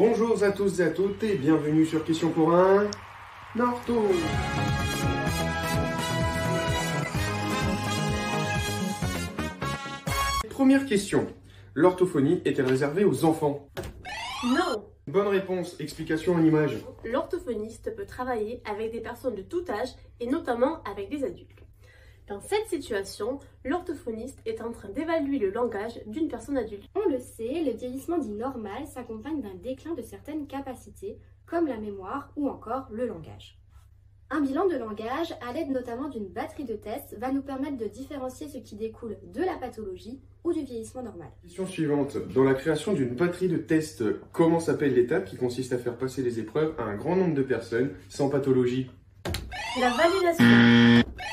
Bonjour à tous et à toutes et bienvenue sur Question pour un Norto. Première question. L'orthophonie est-elle réservée aux enfants? Non! Bonne réponse. Explication en image. L'orthophoniste peut travailler avec des personnes de tout âge et notamment avec des adultes. Dans cette situation, l'orthophoniste est en train d'évaluer le langage d'une personne adulte. On le sait, le vieillissement dit normal s'accompagne d'un déclin de certaines capacités, comme la mémoire ou encore le langage. Un bilan de langage, à l'aide notamment d'une batterie de tests, va nous permettre de différencier ce qui découle de la pathologie ou du vieillissement normal. Question suivante. Dans la création d'une batterie de tests, comment s'appelle l'étape qui consiste à faire passer les épreuves à un grand nombre de personnes sans pathologie? La validation.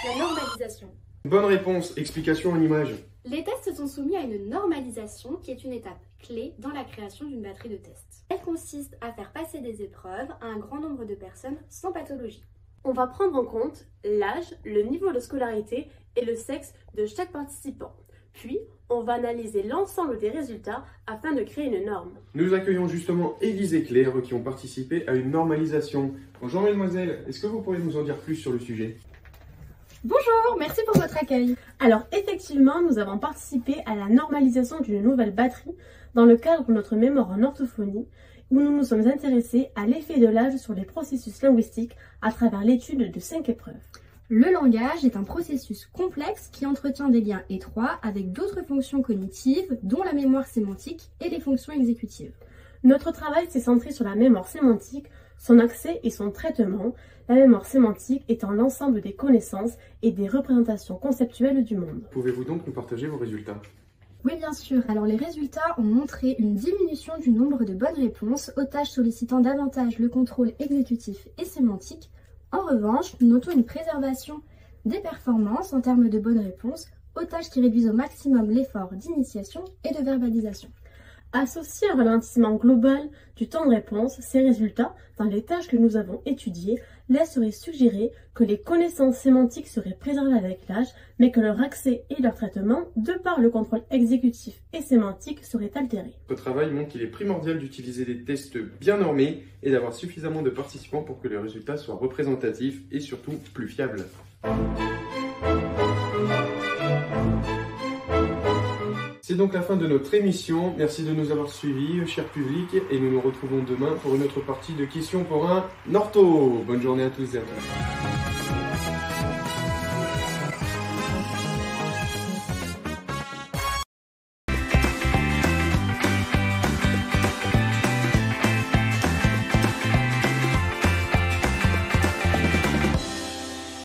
La normalisation. Bonne réponse. Explication en image. Les tests sont soumis à une normalisation qui est une étape clé dans la création d'une batterie de tests. Elle consiste à faire passer des épreuves à un grand nombre de personnes sans pathologie. On va prendre en compte l'âge, le niveau de scolarité et le sexe de chaque participant. Puis, on va analyser l'ensemble des résultats afin de créer une norme. Nous accueillons justement Élise et Claire qui ont participé à une normalisation. Bonjour mesdemoiselles, est-ce que vous pourriez nous en dire plus sur le sujet? Bonjour, merci pour votre accueil. Alors effectivement, nous avons participé à la normalisation d'une nouvelle batterie dans le cadre de notre mémoire en orthophonie, où nous nous sommes intéressés à l'effet de l'âge sur les processus linguistiques à travers l'étude de 5 épreuves. Le langage est un processus complexe qui entretient des liens étroits avec d'autres fonctions cognitives, dont la mémoire sémantique et les fonctions exécutives. Notre travail s'est centré sur la mémoire sémantique, son accès et son traitement, la mémoire sémantique étant l'ensemble des connaissances et des représentations conceptuelles du monde. Pouvez-vous donc nous partager vos résultats? Oui, bien sûr. Alors, les résultats ont montré une diminution du nombre de bonnes réponses aux tâches sollicitant davantage le contrôle exécutif et sémantique. En revanche, nous notons une préservation des performances en termes de bonnes réponses aux tâches qui réduisent au maximum l'effort d'initiation et de verbalisation. Associés à un ralentissement global du temps de réponse, ces résultats, dans les tâches que nous avons étudiées, laisseraient suggérer que les connaissances sémantiques seraient préservées avec l'âge, mais que leur accès et leur traitement, de par le contrôle exécutif et sémantique, seraient altérés. Votre travail montre qu'il est primordial d'utiliser des tests bien normés et d'avoir suffisamment de participants pour que les résultats soient représentatifs et surtout plus fiables. C'est donc la fin de notre émission. Merci de nous avoir suivis, cher public, et nous nous retrouvons demain pour une autre partie de Questions pour un Norto. Bonne journée à tous et à toutes.